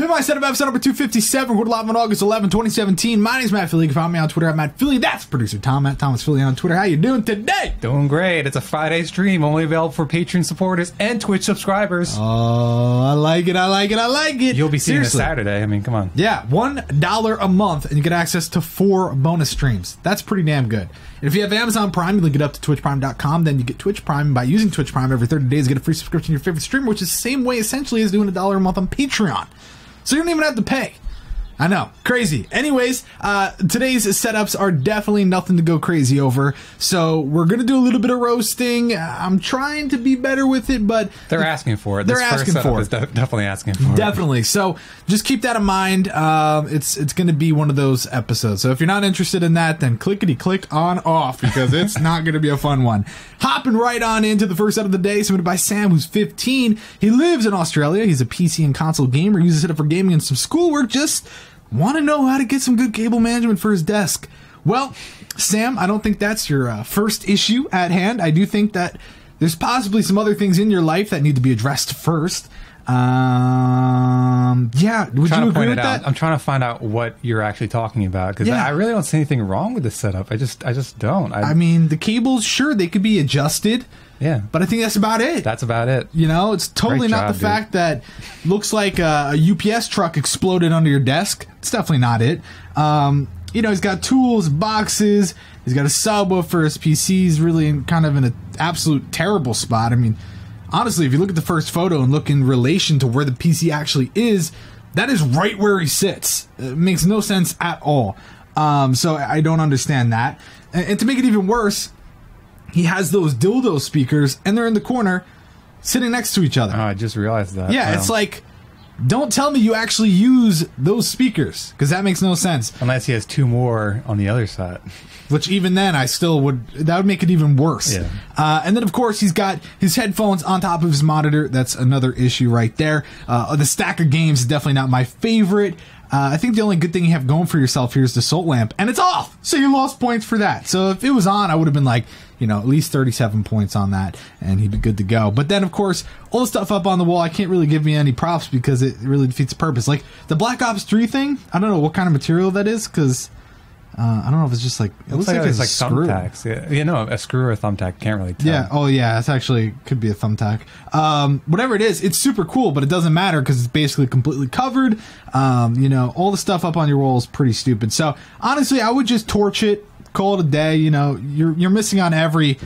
My setup episode number 257. We're live on August 11, 2017. My name's Matt Philly. You can find me on Twitter at Matt Philly. That's producer Tom at Thomas Philly on Twitter. How you doing today? Doing great. It's a Friday stream, only available for Patreon supporters and Twitch subscribers. Oh, I like it. I like it. I like it. You'll be seeing Seriously. it Saturday. I mean, come on. Yeah, $1 a month, and you get access to 4 bonus streams. That's pretty damn good. And if you have Amazon Prime, you link it up to twitchprime.com. Then you get Twitch Prime. And by using Twitch Prime every 30 days, you get a free subscription to your favorite streamer, which is the same way essentially as doing $1 a month on Patreon. So you don't even have to pay. I know. Crazy. Anyways, today's setups are definitely nothing to go crazy over. So we're going to do a little bit of roasting. I'm trying to be better with it, but... They're asking for it. They're asking for it. Is definitely asking for it. Definitely. So just keep that in mind. It's going to be one of those episodes. So if you're not interested in that, then clickety-click on off, because it's not going to be a fun one. Hopping right on into the first set of the day, submitted by Sam, who's 15. He lives in Australia. He's a PC and console gamer. Uses it for gaming and some schoolwork. Just want to know how to get some good cable management for his desk. Well, Sam, I don't think that's your first issue at hand. I do think that there's possibly some other things in your life that need to be addressed first. Yeah, would you agree with that? I'm trying to find out what you're actually talking about, because I really don't see anything wrong with this setup. I just don't. I mean, the cables, sure, they could be adjusted. Yeah, but I think that's about it. That's about it. You know, it's totally not the fact that looks like a UPS truck exploded under your desk. It's definitely not it. You know, he's got tools, boxes. He's got a subwoofer. His PC's really in an absolute terrible spot. I mean, honestly, if you look at the first photo and look in relation to where the PC actually is, that is right where he sits. It makes no sense at all. So I don't understand that. And to make it even worse, he has those dildo speakers, and they're in the corner, sitting next to each other. Oh, I just realized that. Yeah, It's like, don't tell me you actually use those speakers, because that makes no sense. Unless he has 2 more on the other side. Which even then, that would make it even worse. Yeah. And then, of course, he's got his headphones on top of his monitor. That's another issue right there. The stack of games is definitely not my favorite. I think the only good thing you have going for yourself here is the salt lamp, and it's off, so you lost points for that. So if it was on, I would have been like, at least 37 points on that, and he'd be good to go. But then, of course, all the stuff up on the wall, I can't really give me any props because it really defeats the purpose. Like the Black Ops 3 thing, I don't know what kind of material that is, because I don't know if it's just like, it looks like it's like screw. Thumbtacks. Yeah, a screw or a thumbtack, can't really tell. Yeah, oh yeah, it's actually could be a thumbtack. Whatever it is, it's super cool, but it doesn't matter because it's basically completely covered. All the stuff up on your wall is pretty stupid. So honestly, I would just torch it, call it a day. You're missing on every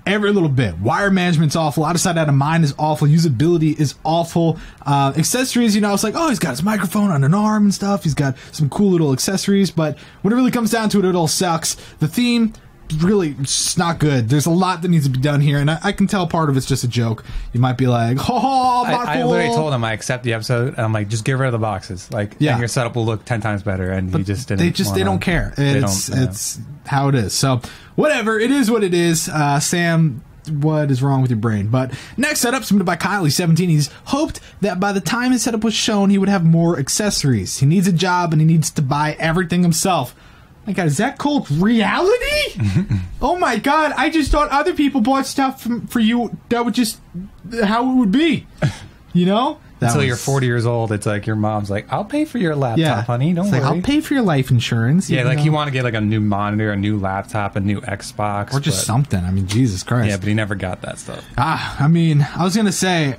little bit. Wire management's awful. Out of sight, out of mind is awful. Usability is awful. Accessories, it's like, oh, he's got his microphone on an arm and stuff. He's got some cool little accessories, but when it really comes down to it, it all sucks. The theme, really, it's not good. There's a lot that needs to be done here, and I can tell part of it's just a joke. You might be like, I literally told him I accept the episode, and I'm like, just get rid of the boxes. And your setup will look 10 times better, and he just didn't. They don't care. It's how it is. So whatever, it is what it is. Sam, what is wrong with your brain? But next setup submitted by Kylie, 17. He's hoped that by the time his setup was shown, he would have more accessories. He needs a job, and he needs to buy everything himself. My God, is that called reality? Oh my God, I just thought other people bought stuff for you that would just how it would be, Until you're 40 years old, it's like your mom's like, I'll pay for your laptop, honey, don't worry. I'll pay for your life insurance. Yeah, like you want to get like a new monitor, a new laptop, a new Xbox. Or just something. I mean, Jesus Christ. Yeah, but he never got that stuff. I mean, I was going to say,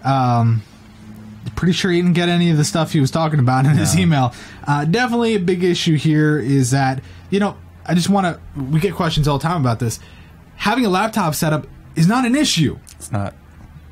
pretty sure he didn't get any of the stuff he was talking about in his email. Definitely a big issue here is that, I just want to, we get questions all the time about this. Having a laptop setup is not an issue. It's not.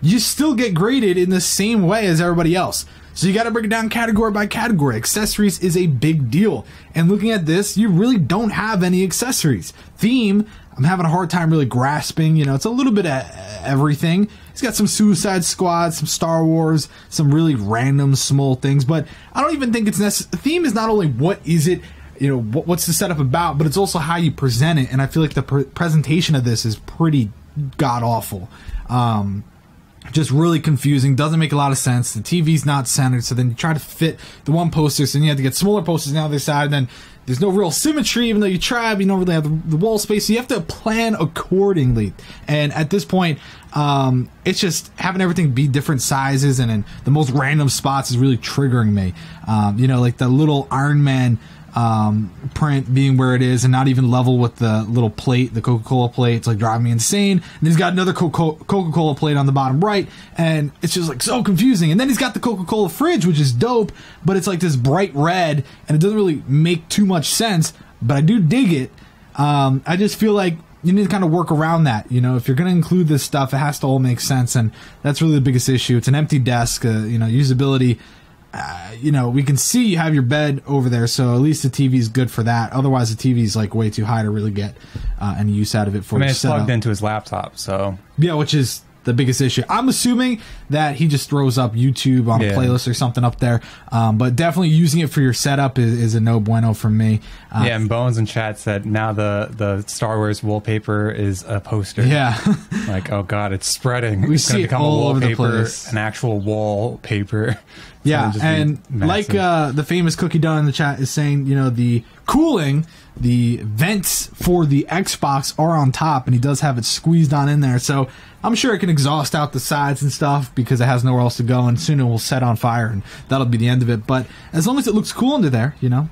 You still get graded in the same way as everybody else. So you got to break it down category by category. Accessories is a big deal. And looking at this, you really don't have any accessories. Theme, I'm having a hard time really grasping. It's a little bit of everything. It's got some Suicide Squad, some Star Wars, some really random small things. But I don't even think it's necessary. Theme is not only what is it, what's the setup about, but it's also how you present it. And I feel like the presentation of this is pretty god-awful. Just really confusing, doesn't make a lot of sense. The TV's not centered, so then you try to fit the one poster, so then you have to get smaller posters on the other side, and then there's no real symmetry, even though you try, but you don't really have the wall space, so you have to plan accordingly. And at this point, It's just having everything be different sizes and in the most random spots is really triggering me. You know, like the little Iron Man print being where it is and not even level with the little plate, the Coca-Cola plate. It's like driving me insane. And he's got another Coca-Cola plate on the bottom right, and it's just like so confusing. And then he's got the Coca-Cola fridge, which is dope, but it's like this bright red, and it doesn't really make too much sense, but I do dig it. I just feel like you need to kind of work around that. You know, if you're going to include this stuff, it has to all make sense, and that's really the biggest issue. It's an empty desk, you know, usability. You know, we can see you have your bed over there, so at least the TV is good for that. Otherwise, the TV is like way too high to really get any use out of it for. I mean, it's plugged into his laptop, so yeah, which is the biggest issue. I'm assuming that he just throws up YouTube on a playlist or something up there, but definitely using it for your setup is a no bueno for me. Yeah, and Bones in chat said now the Star Wars wallpaper is a poster. Yeah, like oh god, it's spreading. We it's see it all over the place. An actual wallpaper. Yeah, and like the famous Cookie Dunn in the chat is saying, you know, the cooling, the vents for the Xbox are on top, and he does have it squeezed on in there. So I'm sure it can exhaust out the sides and stuff because it has nowhere else to go, and soon it will set on fire, and that'll be the end of it. But as long as it looks cool under there, you know.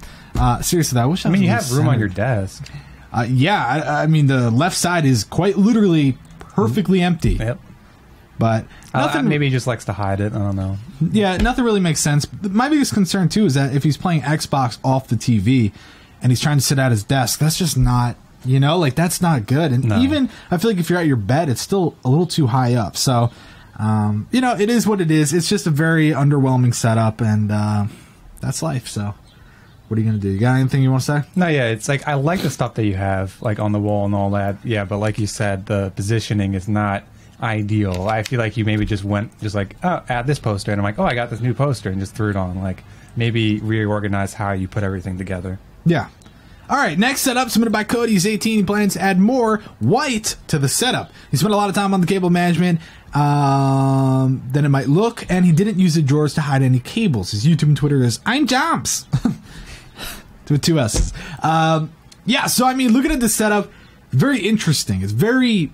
Seriously, I wish I mean, you have room on your desk. Yeah, I mean, the left side is quite literally perfectly empty. Yep. But nothing, maybe he just likes to hide it. I don't know. Yeah, nothing really makes sense. My biggest concern, too, is that if he's playing Xbox off the TV and he's trying to sit at his desk, that's just not, you know, like, that's not good. And even, I feel like if you're at your bed, it's still a little too high up. So, you know, it is what it is. It's just a very underwhelming setup, and that's life. So, what are you going to do? You got anything you want to say? No, yeah, it's like, I like the stuff that you have, like, on the wall and all that. Yeah, but like you said, the positioning is not ideal. I feel like you maybe just went like, oh, add this poster, and I'm like, oh, I got this new poster, and just threw it on. Like, maybe reorganize how you put everything together. Yeah. All right, next setup submitted by Cody. He's 18. He plans to add more white to the setup. He spent a lot of time on the cable management than it might look, and he didn't use the drawers to hide any cables. His YouTube and Twitter is I'm Jumps with 2 S's. Yeah, so I mean, looking at this setup, very interesting. It's very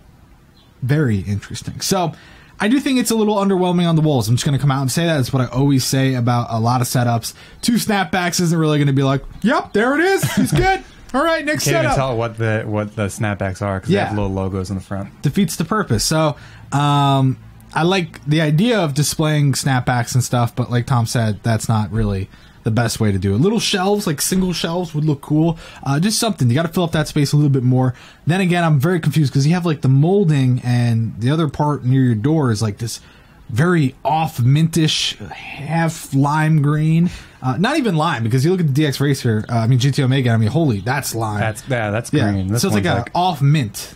interesting. So I do think it's a little underwhelming on the walls. I'm just going to come out and say that. It's what I always say about a lot of setups. 2 snapbacks isn't really going to be like, yep, there it is. He's good. All right, next setup. Can't even tell what the snapbacks are because they have little logos in the front. Defeats the purpose. So I like the idea of displaying snapbacks and stuff, but like Tom said, that's not really the best way to do it. Little shelves, like single shelves, would look cool. Just something. You got to fill up that space a little bit more. Then again, I'm very confused because you have like the molding, and the other part near your door is like this very off mintish, half lime green. Not even lime, because you look at the DX Racer, GT Omega, I mean, holy, that's lime. That's green. Yeah. So it's like an off mint,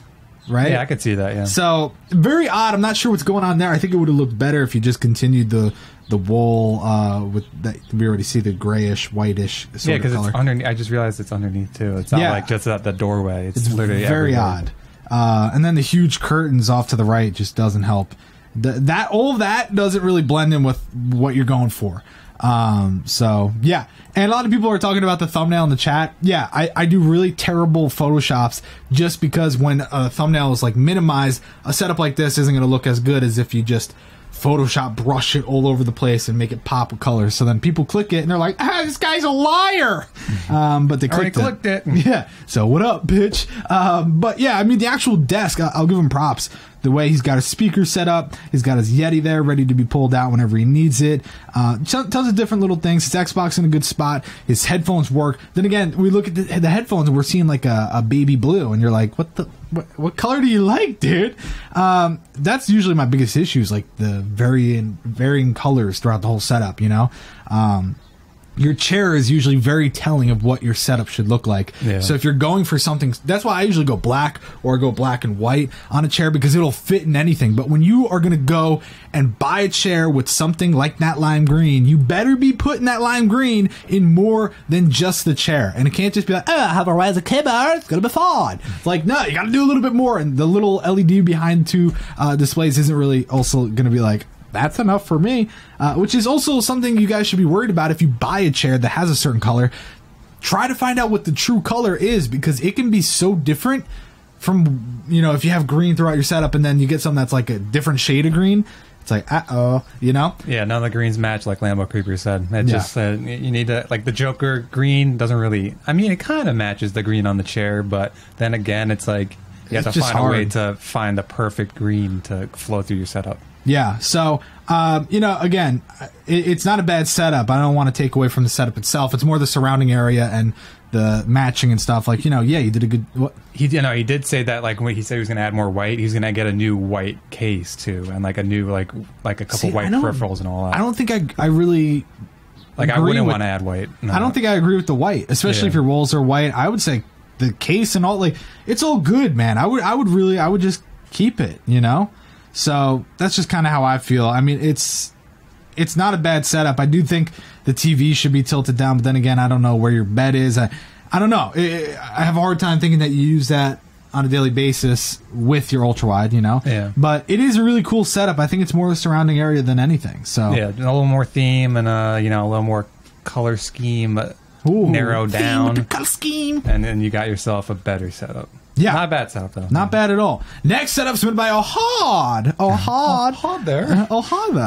right? Yeah, I could see that, yeah. So, very odd. I'm not sure what's going on there. I think it would have looked better if you just continued the wool with that. We already see the grayish, whitish sort of color. It's underneath. I just realized it's underneath, too. It's not like just at the doorway. It's literally very everywhere. odd. And then the huge curtains off to the right just doesn't help. All of that doesn't really blend in with what you're going for. So yeah, and a lot of people are talking about the thumbnail in the chat. Yeah, I do really terrible photoshops just because when a thumbnail is like minimized, a setup like this isn't going to look as good as if you just Photoshop brush it all over the place and make it pop with colors. So then people click it and they're like, this guy's a liar. But they clicked it. Yeah. So what up, bitch? But yeah, I mean, the actual desk, I'll give him props. The way he's got his speaker set up, he's got his Yeti there ready to be pulled out whenever he needs it. Tons of different little things. His Xbox in a good spot. His headphones work. Then again, we look at the headphones and we're seeing like a baby blue, and you're like, what color do you like, dude? That's usually my biggest issue, is like the varying colors throughout the whole setup, you know? Your chair is usually very telling of what your setup should look like. Yeah. So if you're going for something, that's why I usually go black or go black and white on a chair, because it'll fit in anything. But when you are going to go and buy a chair with something like that lime green, you better be putting that lime green in more than just the chair. And it can't just be like, I have a rise of keyboard, it's going to be fun. It's like, no, you got to do a little bit more. And the little LED behind 2 displays isn't really also going to be like, that's enough for me, which is also something you guys should be worried about. If you buy a chair that has a certain color, try to find out what the true color is, because it can be so different from, you know, if you have green throughout your setup and then you get something that's like a different shade of green, it's like, you know? Yeah, none of the greens match, like Lambo Creeper said. It just you need to, like, the Joker green doesn't really, I mean, it kind of matches the green on the chair, but then again, it's like, you have to find a way to find the perfect green to flow through your setup. Yeah, so, you know, again, it's not a bad setup. I don't want to take away from the setup itself. It's more the surrounding area and the matching and stuff. Like, you know, yeah, you did a good... What? He did say that, like, when he said he was going to add more white, he's going to get a new white case, too, and, like, a new, like a couple white peripherals and all that. I don't think I really... Like, I wouldn't want to add white. No. I don't think I agree with the white, especially if your walls are white. I would say the case and all, like, it's all good, man. I would just keep it, you know? So that's just kind of how I feel. I mean, it's not a bad setup. I do think the TV should be tilted down, but then again, I don't know where your bed is. I don't know. I have a hard time thinking that you use that on a daily basis with your ultra wide, you know? Yeah. But it is a really cool setup. I think it's more the surrounding area than anything. So yeah, a little more theme and you know, a little more color scheme, narrow down. Color scheme. And then you got yourself a better setup. Yeah. Not a bad setup, though. Not bad at all. Next setup submitted by Ohad. Ohad there. Ohad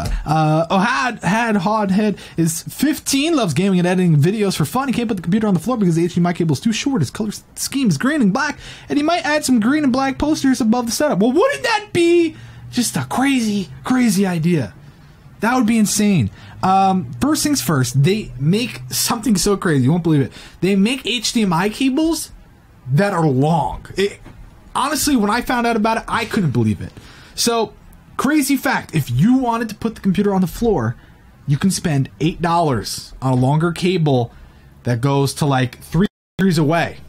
head is 15, loves gaming and editing videos for fun. He can't put the computer on the floor because the HDMI cable is too short. His color scheme is green and black, and he might add some green and black posters above the setup. Well, wouldn't that be just a crazy, crazy idea? That would be insane. First things first, they make something so crazy. You won't believe it. They make HDMI cables that are long. Honestly, when I found out about it, I couldn't believe it. So, crazy fact, if you wanted to put the computer on the floor, you can spend $8 on a longer cable that goes to like 3 degrees away.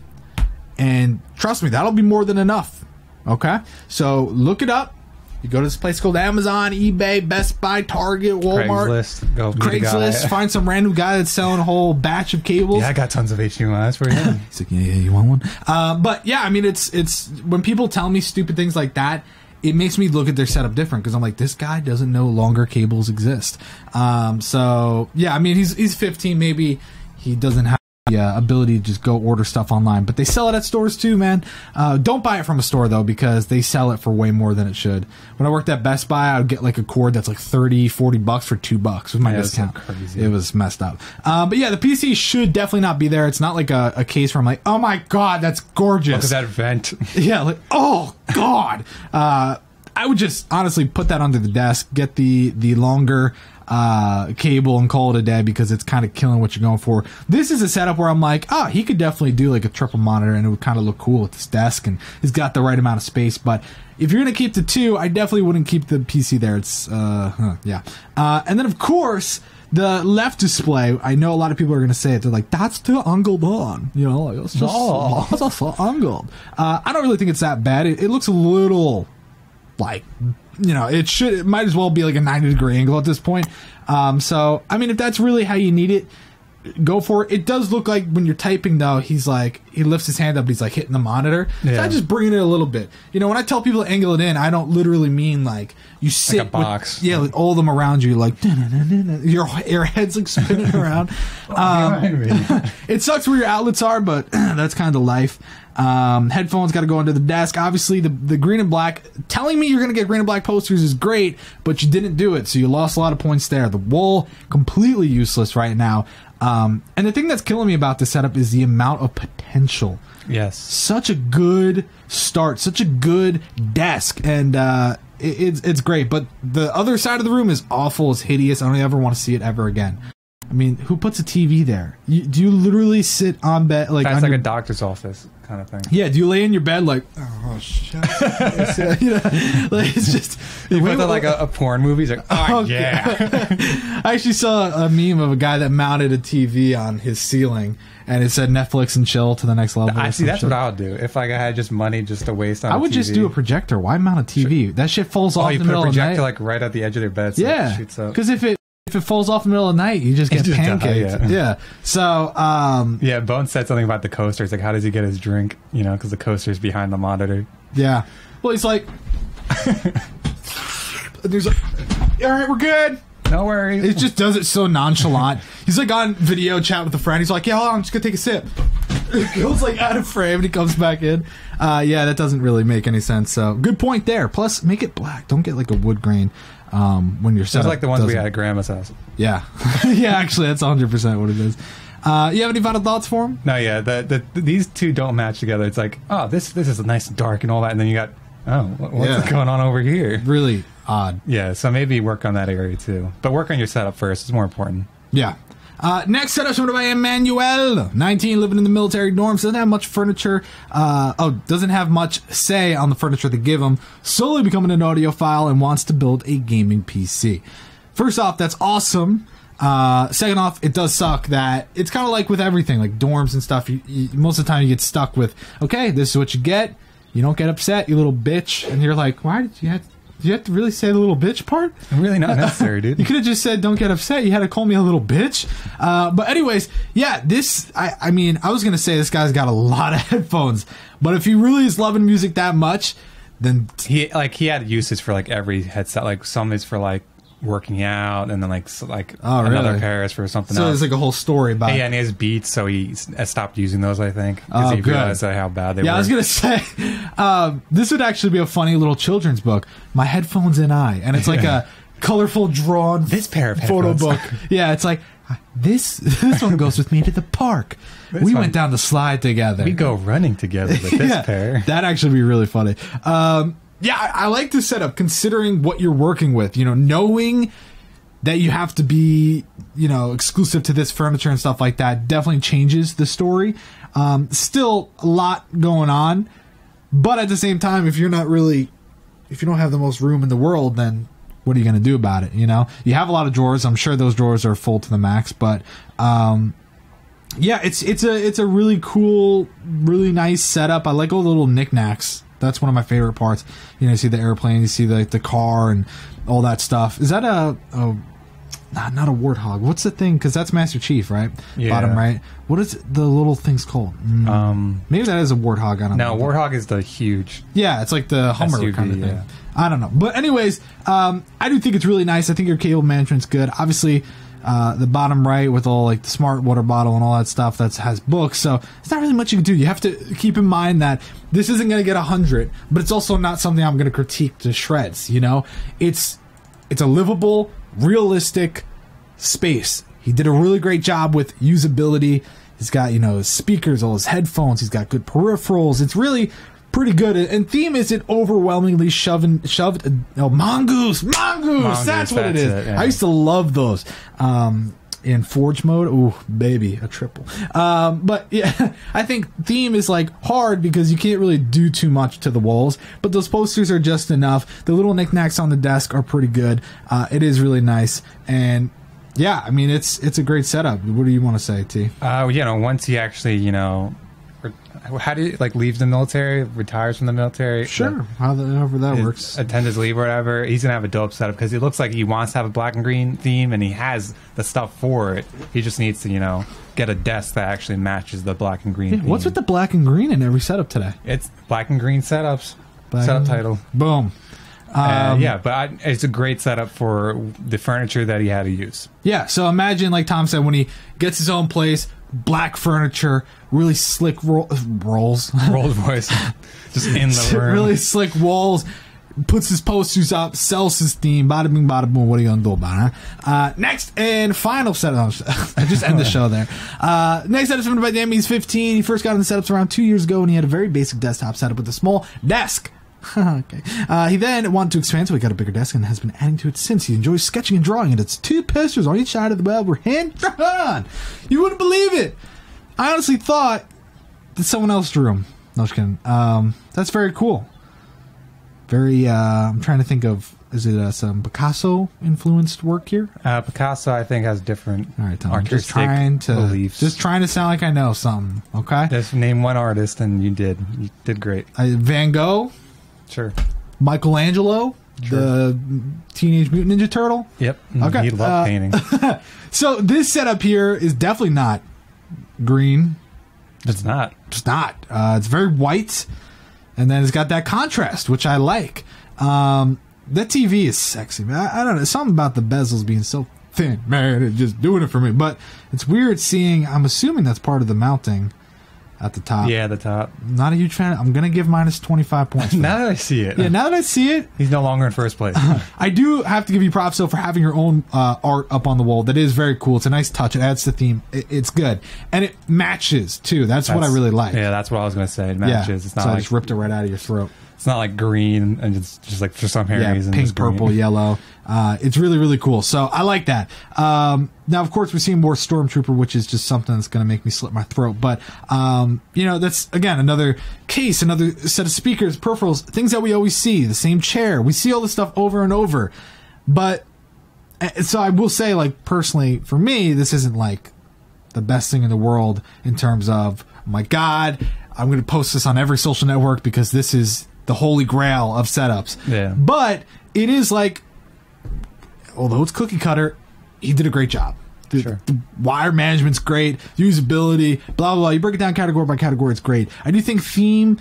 And trust me, that'll be more than enough. Okay? So, look it up. You go to this place called Amazon, eBay, Best Buy, Target, Walmart. Craigslist. Find some random guy that's selling a whole batch of cables. Yeah, I got tons of HDMIs for you. He's like, yeah, you want one? But yeah, I mean, it's when people tell me stupid things like that, it makes me look at their setup different because I'm like, this guy doesn't know longer cables exist. So yeah, I mean, he's 15, maybe he doesn't have the ability to just go order stuff online, but they sell it at stores too, man. Don't buy it from a store though, because they sell it for way more than it should. When I worked at Best Buy, I would get like a cord that's like $30-$40 for $2 with my discount. Crazy. It was messed up. But yeah, the PC should definitely not be there. It's not like a case where I'm like, oh my god, that's gorgeous. Look at that vent. Yeah, like, oh god. I would just honestly put that under the desk, get the longer cable and call it a day, because it's kind of killing what you're going for. This is a setup where I'm like, he could definitely do like a triple monitor and it would kind of look cool at this desk, and he's got the right amount of space. But if you're gonna keep the two, I definitely wouldn't keep the PC there. It's yeah. And then of course the left display, I know a lot of people are going to say it. They're like, that's too angled on. You know, like, it's just so angled. I don't really think it's that bad. It looks a little like, you know, it might as well be like a 90-degree angle at this point. So, I mean, if that's really how you need it, go for it. It does look like when you're typing, though, he lifts his hand up, he's like hitting the monitor. Yeah. So I just bring it in a little bit. You know, when I tell people to angle it in, I don't literally mean like you sit like a box. With all of them around you, like your head's like spinning around. It sucks where your outlets are, but that's kind of the life. Headphones got to go under the desk. Obviously, the green and black, telling me you're going to get green and black posters is great, but you didn't do it, so you lost a lot of points there. The wall, completely useless right now. And the thing that's killing me about this setup is the amount of potential. Yes. Such a good start, such a good desk, and it's great. But the other side of the room is awful, it's hideous. I don't ever want to see it ever again. I mean, who puts a TV there? Do you literally sit on bed like? That's like a doctor's office kind of thing. Yeah. Do you lay in your bed like, oh shit? You know, like it's just. You put that like a porn movie. It's like, oh yeah. I actually saw a meme of a guy that mounted a TV on his ceiling, and it said Netflix and chill to the next level. I see. That's what I would do if like I had just money just to waste on. I would just do a projector. Why mount a TV? That shit falls off in the middle of the night. You put a projector like right at the edge of their bed. So yeah. Because if it falls off in the middle of the night, you just get pancaked. Yeah. So, yeah, Bones said something about the coaster. It's like, how does he get his drink? You know, because the coaster's behind the monitor. Yeah. Well, he's like, there's like, all right, we're good. No worries. It just does it so nonchalant. He's like on video chat with a friend. He's like, yeah, hold on, I'm just going to take a sip. It goes like out of frame and he comes back in. Yeah, that doesn't really make any sense. So good point there. Plus, make it black. Don't get like a wood grain when you're set Sounds up. like the ones we had at Grandma's house. Yeah. Yeah, actually, that's 100% what it is. You have any final thoughts for him? No, yeah. These two don't match together. It's like, oh, this is nice and dark and all that. And then you got, oh, what's going on over here? Really odd. Yeah, so maybe work on that area too. But work on your setup first. It's more important. Yeah. Next setup submitted by Emmanuel, 19, living in the military dorms, doesn't have much furniture, doesn't have much say on the furniture they give him, slowly becoming an audiophile and wants to build a gaming PC. First off, that's awesome. Second off, it does suck that it's kind of like with everything, like dorms and stuff, most of the time you get stuck with, okay, this is what you get, you don't get upset, you little bitch, and you're like, why did you have to really say the little bitch part? Really not necessary, dude. You could have just said, don't get upset. You had to call me a little bitch. But anyways, yeah, I mean, I was going to say this guy's got a lot of headphones. But if he really is loving music that much, then... He had uses for, like, every headset. Like, some is for, like, working out, and then, like another pair is for something else. So there's, like, a whole story about it. Yeah, and he has Beats, so he stopped using those, I think. Because he realized how bad they were. Yeah, I was going to say, this would actually be a funny little children's book. My Headphones and I. And it's like a colorful, drawn pair of photo headphones. book. Yeah, it's like, this one goes with me to the park. We went down the slide together. We go running together with this pair. That'd actually be really funny. Yeah, I like this setup, considering what you're working with. You know, knowing that you have to be, you know, exclusive to this furniture and stuff like that definitely changes the story. Still a lot going on, but at the same time, if you don't have the most room in the world, then what are you going to do about it? You know, you have a lot of drawers. I'm sure those drawers are full to the max, but yeah, it's a really cool, really nice setup. I like all the little knickknacks. That's one of my favorite parts. You know, you see the airplane, you see the car and all that stuff. Is that not a warthog? What's the thing? Because that's Master Chief, right? Yeah. Bottom right. What is the little thing's called? Maybe that is a warthog. I don't know. No, warthog is the huge. Yeah, it's like the Hummer SUV, kind of thing. yeah. I don't know. But anyways, I do think it's really nice. I think your cable management's good. Obviously, the bottom right with all like the smart water bottle and all that stuff that has books, so it's not really much you can do. You have to keep in mind that this isn't going to get 100, but it's also not something I'm going to critique to shreds. You know, it's a livable, realistic space. He did a really great job with usability. He's got, you know, his speakers, all his headphones. He's got good peripherals. It's really pretty good. And theme isn't overwhelmingly shoved. Mongoose. That's what it is. Yeah. I used to love those. In Forge mode, ooh, baby, a triple. But yeah, I think theme is like hard because you can't really do too much to the walls, but those posters are just enough. The little knickknacks on the desk are pretty good. It is really nice, and yeah, I mean, it's a great setup. What do you want to say, T? You know, once he actually, you know, how do you, like, leave the military, retires from the military? Sure, however that works. Attend his leave or whatever. He's going to have a dope setup because it looks like he wants to have a black and green theme, and he has the stuff for it. He just needs to, you know, get a desk that actually matches the black and green theme. What's with the black and green in every setup today? It's black and green setups. Setup title. Boom. Yeah, but it's a great setup for the furniture that he had to use. Yeah, so imagine, like Tom said, when he gets his own place, black furniture, really slick rolls. Rolls Royce. Just in the room. Really slick walls, puts his posters up, sells his theme, bada bing, bada boom. What are you going to do about it? Next and final setup. I just end the show there. Next setup submitted by Dan. He's 15. He first got in the setups around 2 years ago, and he had a very basic desktop setup with a small desk. Okay. He then wanted to expand, so he got a bigger desk and has been adding to it since. He enjoys sketching and drawing, and it's 2 posters on each side of the web were hand drawn. You wouldn't believe it. I honestly thought that someone else drew them. No, just kidding. That's very cool. Very, I'm trying to think of, is it some Picasso-influenced work here? Picasso, I think, has different artistic beliefs. Just trying to sound like I know something, okay? Just name one artist, and you did. You did great. Van Gogh? Sure. Michelangelo? Sure. The Teenage Mutant Ninja Turtle? Yep. Okay. He loved painting. So this setup here is definitely not green. It's not. It's not. It's very white, and then it's got that contrast, which I like. That TV is sexy, man. I don't know. Something about the bezels being so thin, man. It's just doing it for me. But it's weird seeing, I'm assuming that's part of the mounting. at the top. Yeah, the top. Not a huge fan. I'm going to give minus 25 points. Now that I see it. Yeah, now that I see it. He's no longer in first place. I do have to give you props, though, for having your own art up on the wall. That is very cool. It's a nice touch. It adds to the theme. It's good. And it matches, too. That's what I really like. Yeah, that's what I was going to say. It matches. Yeah. It's not so like, I just ripped it right out of your throat. It's not like green and it's just like for some reason. Pink, purple, yellow. It's really, really cool. So I like that. Now, of course, we're seeing more Stormtrooper, which is just something that's going to make me slit my throat. But, that's, again, another case, another set of speakers, peripherals, things that we always see. The same chair. We see all this stuff over and over. But, so I will say, like, personally, for me, this isn't, like, the best thing in the world in terms of, oh my God, I'm going to post this on every social network because this is the holy grail of setups. Yeah. But it is like, although it's cookie cutter, he did a great job. The wire management's great, the usability, blah, blah, blah. You break it down category by category, it's great. I do think theme,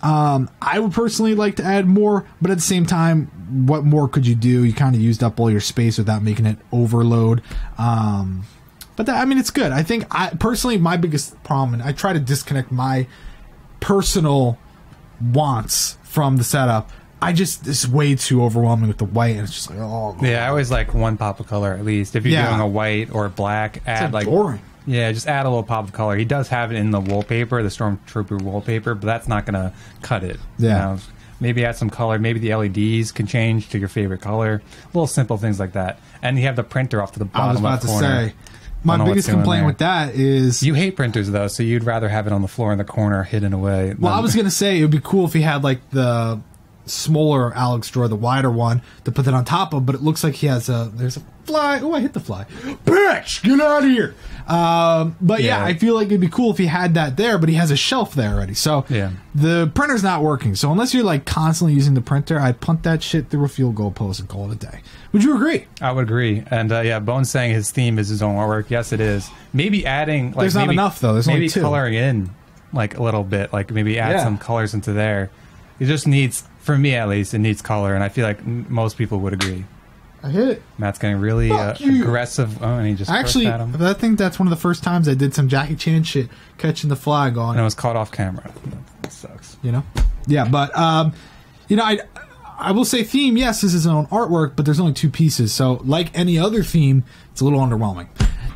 I would personally like to add more, but at the same time, what more could you do? You kind of used up all your space without making it overload. But it's good. I think personally, my biggest problem, and I try to disconnect my personal wants from the setup. It's way too overwhelming with the white, and it's just like, oh. Yeah, I always like one pop of color at least. If you're doing a white or black, add like boring. Yeah, just add a little pop of color. He does have it in the wallpaper, the Stormtrooper wallpaper, but that's not gonna cut it. Yeah. Maybe add some color. Maybe the LEDs can change to your favorite color. Little simple things like that. And you have the printer off to the bottom left corner. I was about to say. My biggest complaint with that is... You hate printers, though, so you'd rather have it on the floor in the corner, hidden away. Well, I was going to say, it would be cool if he had, like, the smaller Alex drawer, the wider one, to put that on top of, but it looks like he has there's a fly. Oh, I hit the fly. Bitch, get out of here. But yeah, I feel like it'd be cool if he had that there, but he has a shelf there already. So the printer's not working. So unless you're, like, constantly using the printer, I'd punt that shit through a field goal post and call it a day. Would you agree? I would agree. And Bone's saying his theme is his own artwork. Yes, it is. Maybe adding... Like, there's not enough, though. There's maybe only two. Coloring in, like, a little bit. Like, maybe add some colors into there. It just needs, for me at least, it needs color. And I feel like most people would agree. I hit it. Matt's getting really aggressive. Oh, and he just actually, at him. I think that's one of the first times I did some Jackie Chan shit, catching the fly going. And it was caught off camera. That sucks. Yeah, but, I will say theme, yes, this is his own artwork, but there's only two pieces. So, like any other theme, it's a little underwhelming.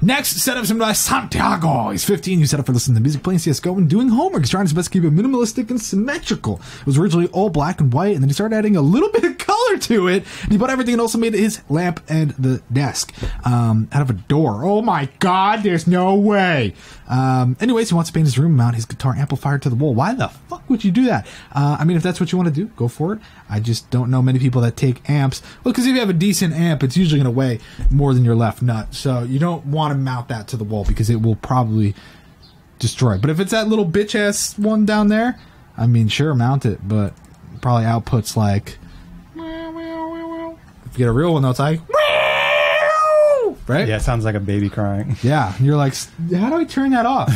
Next, setups him by Santiago. He's 15. You set up for listening to music, playing CSGO, and doing homework. He's trying his best to keep it minimalistic and symmetrical. It was originally all black and white, and then he started adding a little bit of color to it. And he bought everything and also made his lamp and the desk out of a door. Oh my God, there's no way. Anyways, he wants to paint his room, mount his guitar amplifier to the wall. Why the fuck would you do that? If that's what you want to do, go for it. I just don't know many people that take amps. Well, because if you have a decent amp, it's usually going to weigh more than your left nut. So you don't want to mount that to the wall because it will probably destroy. But if it's that little bitch-ass one down there, sure, mount it. But probably outputs like... If you get a real one, though, it's like... Right? Yeah, it sounds like a baby crying. Yeah, you're like, how do I turn that off?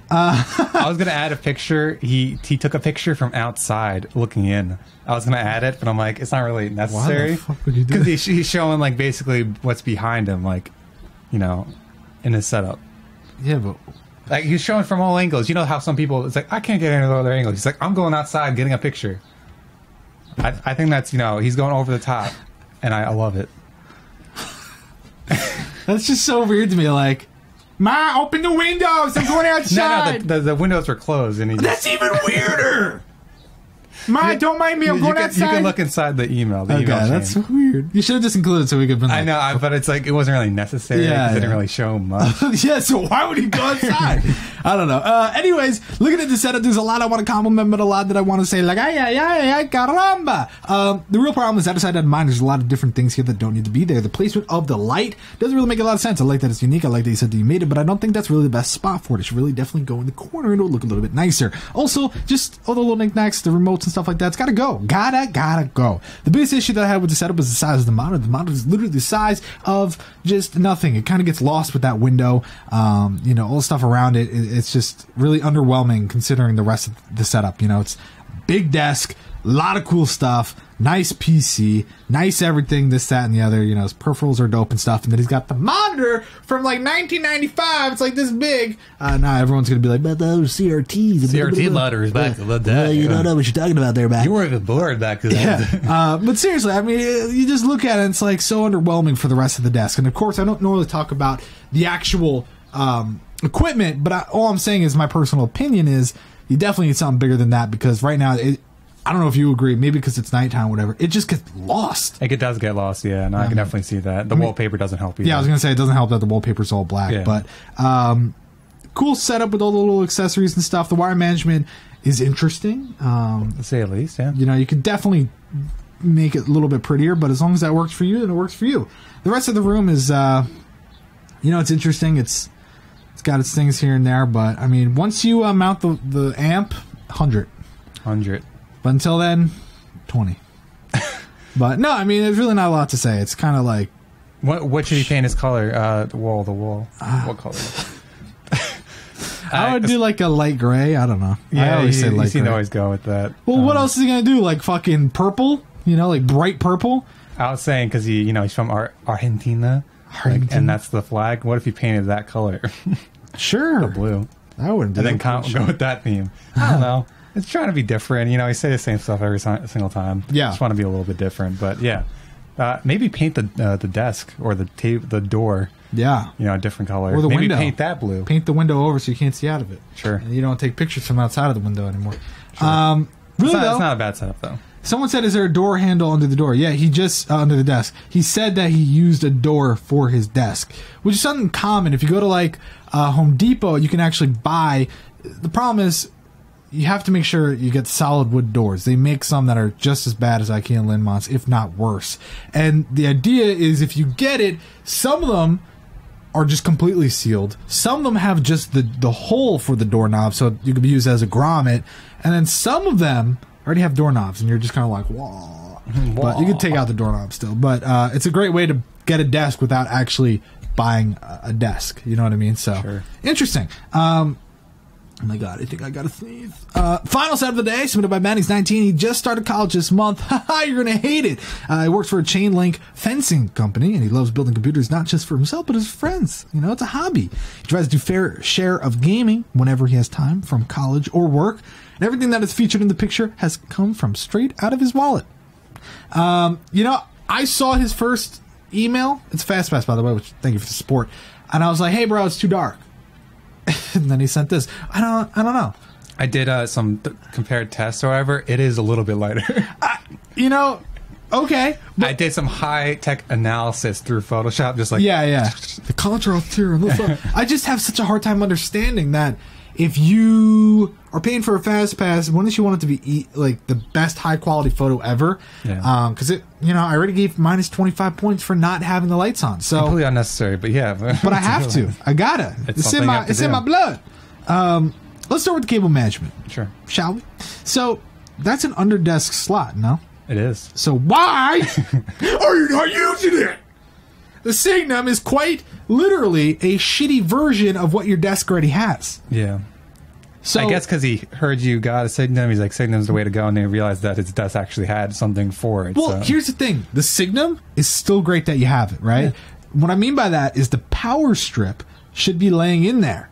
I was gonna add a picture. He took a picture from outside looking in. I was gonna add it, but I'm like, it's not really necessary. Why the fuck would you do that? Because he's showing like basically what's behind him, like, in his setup. Yeah, but like he's showing from all angles. You know how some people, it's like, I can't get any other angles. He's like, I'm going outside getting a picture. I think that's he's going over the top, and I love it. That's just so weird to me. Like, Ma, open the windows. I'm going outside. No, the windows were closed, and that's even weirder. Ma, don't mind me. I'm going outside. You can look inside the email. The email that's so weird. You should have just included so we could. I know, but it's like it wasn't really necessary. Yeah, it didn't really show much. Yeah, so why would he go outside? I don't know. Anyways, looking at the setup, there's a lot I want to compliment, but a lot that I want to say like, ay, caramba. The real problem is that aside on mine, there's a lot of different things here that don't need to be there. The placement of the light doesn't really make a lot of sense. I like that it's unique. I like that you said that you made it, but I don't think that's really the best spot for it. It should really definitely go in the corner and it'll look a little bit nicer. Also, just all the little knickknacks, the remotes and stuff like that, it's gotta go. Gotta go. The biggest issue that I had with the setup was the size of the monitor. The monitor is literally the size of just nothing. It kind of gets lost with that window. All the stuff around it. It's just really underwhelming considering the rest of the setup. It's big desk, A lot of cool stuff. Nice PC. Nice everything, this, that, and the other. You know, his peripherals are dope and stuff. And then he's got the monitor from like 1995. It's like this big. Now everyone's going to be like, but those CRTs. CRT monitors back in the day. You don't know what you're talking about there, back. You weren't even bored back then. Yeah. But seriously, I mean, you just look at it and it's like so underwhelming for the rest of the desk. And of course, I don't normally talk about the actual equipment, but all I'm saying is my personal opinion is you definitely need something bigger than that, because right now, I don't know if you agree, maybe because it's nighttime or whatever, it just gets lost. It does get lost, yeah. No, I can definitely see that. The wallpaper doesn't help either. Yeah, I was going to say, it doesn't help that the wallpaper's all black, but cool setup with all the little accessories and stuff. The wire management is interesting. To say at least, yeah. You know, you could definitely make it a little bit prettier, but as long as that works for you, then it works for you. The rest of the room is, you know, it's interesting. It's got its things here and there, but I mean, once you mount the amp, 100. But until then, 20. But no, I mean, there's really not a lot to say. It's kind of like, what should you paint his color? The wall. What color? I would do like a light gray. I don't know. Yeah, I always say light you gray. always go with that. Well, what else is he gonna do? Like fucking purple? You know, like bright purple? I was saying because he's from Argentina, and that's the flag. What if you painted that color? Sure, the blue. I wouldn't do and then go with that theme. I don't know. It's trying to be different. You know, he say the same stuff every single time. Yeah, just want to be a little bit different. But yeah, maybe paint the desk or the door. Yeah, you know, a different color. Or the maybe window. Paint that blue. Paint the window over so you can't see out of it. Sure. And you don't take pictures from outside of the window anymore. Sure. Really, it's not a bad setup though. Someone said, is there a door handle under the door? Yeah, he just, under the desk. He said that he used a door for his desk, which is something common. If you go to, like, Home Depot, you can actually buy. The problem is, you have to make sure you get solid wood doors. They make some that are just as bad as IKEA and Lindmans, if not worse. And the idea is, if you get it, some of them are just completely sealed. Some of them have just the hole for the doorknob, so you can be used as a grommet. And then some of them already have doorknobs, and you're just kind of like, whoa. But you can take out the doorknob still. But it's a great way to get a desk without actually buying a desk. You know what I mean? So, sure. Interesting. Oh my God, I think I got a sneeze. Final set of the day, submitted by Manny's 19. He just started college this month. You're going to hate it. He works for a chain link fencing company, and he loves building computers, not just for himself, but his friends. You know, it's a hobby. He tries to do fair share of gaming whenever he has time from college or work. And everything that is featured in the picture has come from straight out of his wallet. You know, I saw his first email. It's FastPass, by the way, which thank you for the support. And I was like, hey, bro, it's too dark. And then he sent this. I don't know. I did some compared tests or whatever. It is a little bit lighter. You know, okay. I did some high-tech analysis through Photoshop, just like... Yeah. The contrast here. I just have such a hard time understanding that if you are paying for a FastPass, wouldn't you want it to be like the best high-quality photo ever? Yeah. Because I already gave minus 25 points for not having the lights on. So completely unnecessary, but yeah. But I have to. I gotta. It's in my blood. Let's start with the cable management. Sure. Shall we? So that's an under-desk slot, no? It is. So why are you not using it? The Signum is quite literally a shitty version of what your desk already has. Yeah. So I guess because he heard you got a Signum, he's like, Signum's the way to go, and then he realized that his desk actually had something for it. Well, here's the thing. The Signum is still great that you have it, right? Yeah. What I mean by that is the power strip should be laying in there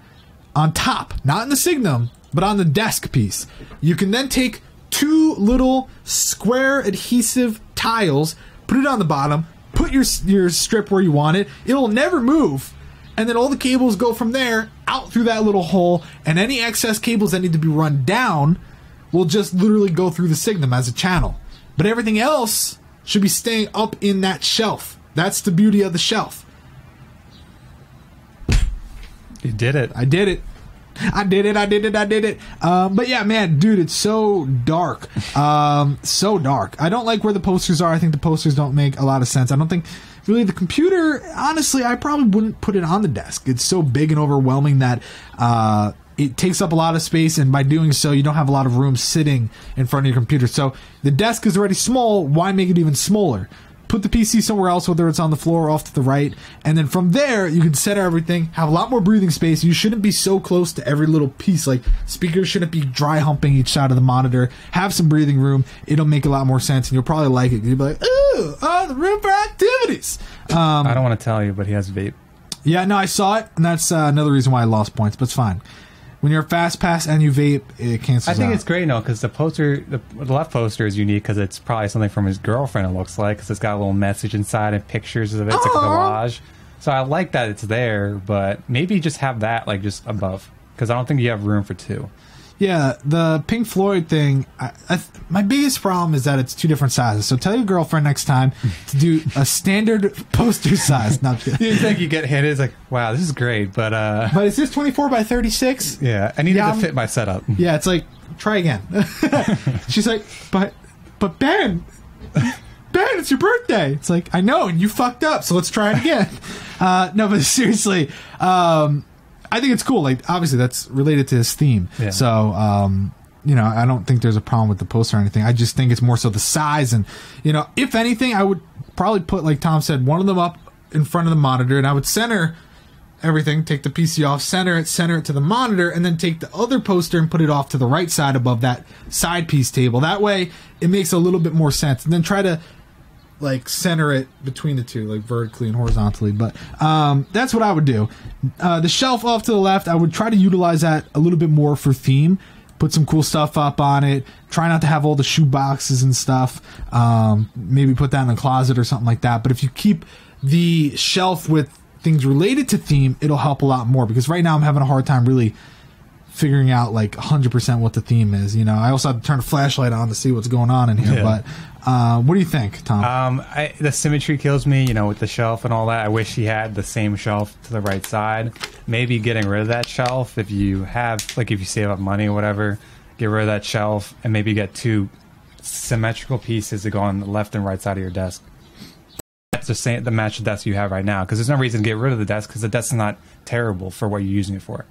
on top, not in the Signum, but on the desk piece. You can then take two little square adhesive tiles, put it on the bottom, put your strip where you want it. It'll never move. And then all the cables go from there out through that little hole. And any excess cables that need to be run down will just literally go through the Signum as a channel. But everything else should be staying up in that shelf. That's the beauty of the shelf. You did it. I did it. But yeah, man, dude, it's so dark. So dark. I don't like where the posters are. I think the posters don't make a lot of sense. I don't think really the computer, honestly, I probably wouldn't put it on the desk. It's so big and overwhelming that it takes up a lot of space, and by doing so, you don't have a lot of room sitting in front of your computer. So the desk is already small. Why make it even smaller? put the PC somewhere else, whether it's on the floor or off to the right, and then from there you can center everything, have a lot more breathing space. You shouldn't be so close to every little piece. Like, speakers shouldn't be dry humping each side of the monitor. Have some breathing room. It'll make a lot more sense, and you'll probably like it. You'll be like, ooh, the room for activities. I don't want to tell you, but he has vape. Yeah, no, I saw it, and that's another reason why I lost points, but it's fine. When you're a fast pass and you vape, it cancels out. I think it's great, no, because the poster, the left poster is unique because it's probably something from his girlfriend, it looks like, because it's got a little message inside and pictures of it. It's like a collage. So I like that it's there, but maybe just have that, like, just above, because I don't think you have room for two. Yeah, the Pink Floyd thing, my biggest problem is that it's two different sizes. So tell your girlfriend next time to do a standard poster size. No, You think you get hit, it's like, wow, this is great, but is this 24 by 36? Yeah, I needed to fit my setup. Yeah, it's like, try again. She's like, but Ben, it's your birthday. It's like, I know, and you fucked up, so let's try it again. No, but seriously, I think it's cool. Like, obviously, that's related to his theme. Yeah. So, you know, I don't think there's a problem with the poster or anything. I just think it's more so the size. And, you know, if anything, I would probably put, like Tom said, one of them up in front of the monitor, and I would center everything, take the PC off, center it to the monitor, and then take the other poster and put it off to the right side above that side piece table. That way, it makes a little bit more sense. And then try to, like, center it between the two, like vertically and horizontally. But that's what I would do. The shelf off to the left, I would try to utilize that a little bit more for theme. Put some cool stuff up on it. Try not to have all the shoe boxes and stuff. Maybe put that in a closet or something like that. But if you keep the shelf with things related to theme, it'll help a lot more. Because right now I'm having a hard time really figuring out, like, 100% what the theme is. You know, I also have to turn a flashlight on to see what's going on in here. Yeah. But what do you think, Tom? The symmetry kills me, you know, with the shelf and all that. I wish he had the same shelf to the right side. Maybe getting rid of that shelf if you have, like, if you save up money or whatever, get rid of that shelf and maybe get two symmetrical pieces to go on the left and right side of your desk. That's the match the desk you have right now, because there's no reason to get rid of the desk because the desk is not terrible for what you're using it for.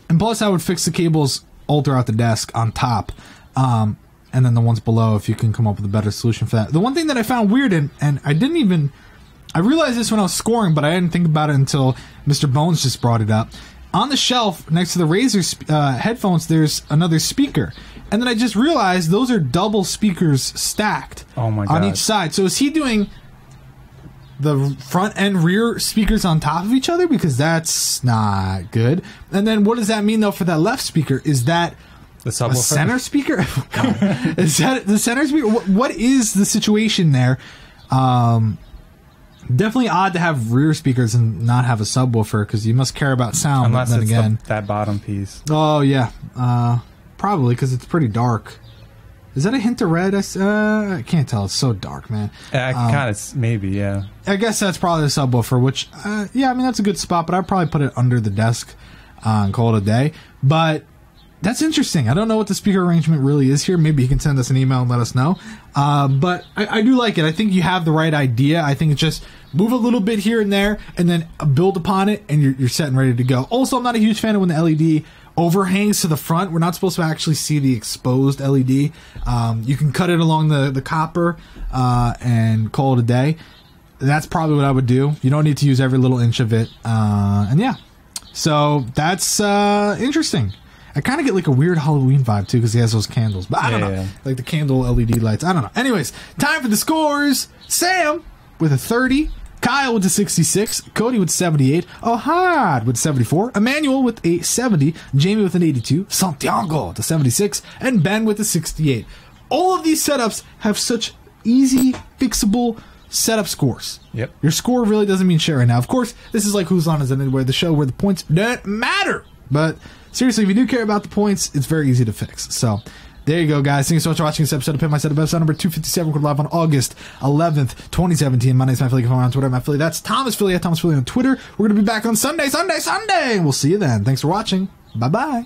And plus, I would fix the cables all throughout the desk on top, and then the ones below if you can come up with a better solution for that. The one thing that I found weird, and I realized this when I was scoring, but I didn't think about it until Mr. Bones just brought it up. On the shelf next to the Razer headphones, there's another speaker. And then I just realized those are double speakers stacked on each side. So is he doing the front and rear speakers on top of each other? Because that's not good. And then what does that mean, though, for that left speaker? Is that a center speaker? Is that the center speaker? What is the situation there? Definitely odd to have rear speakers and not have a subwoofer, because you must care about sound. Unless but then it's again, that bottom piece. Oh, yeah. Probably, because it's pretty dark. Is that a hint of red? I can't tell. It's so dark, man. Kind of, maybe, yeah. I guess that's probably the subwoofer, which, yeah, I mean, that's a good spot, but I'd probably put it under the desk and call it a day. But that's interesting. I don't know what the speaker arrangement really is here. Maybe you can send us an email and let us know. But I do like it. I think you have the right idea. I think it's just move a little bit here and there and then build upon it, and you're set and ready to go. Also, I'm not a huge fan of when the LED overhangs to the front. We're not supposed to actually see the exposed LED. You can cut it along the copper and call it a day. That's probably what I would do. You don't need to use every little inch of it. And yeah, so that's interesting. I kind of get like a weird Halloween vibe too, because he has those candles, but I don't know. Yeah. Like the candle LED lights. I don't know. Anyways, time for the scores. Sam with a 30. Kyle with a 66, Cody with 78, Ohad with 74, Emmanuel with a 70, Jamie with an 82, Santiago with a 76, and Ben with a 68. All of these setups have such easy, fixable setup scores. Yep. Your score really doesn't mean shit right now. Of course, this is like Whose Line Is It Anyway, the show where the points don't matter. But seriously, if you do care about the points, it's very easy to fix. So there you go, guys. Thank you so much for watching this episode of Pimp My Setup, episode number 257, recorded live on August 11th, 2017. My name's Matt Philly. You can find me on Twitter, Matt Philly. That's Thomas Philly at Thomas Philly on Twitter. We're going to be back on Sunday. We'll see you then. Thanks for watching. Bye-bye.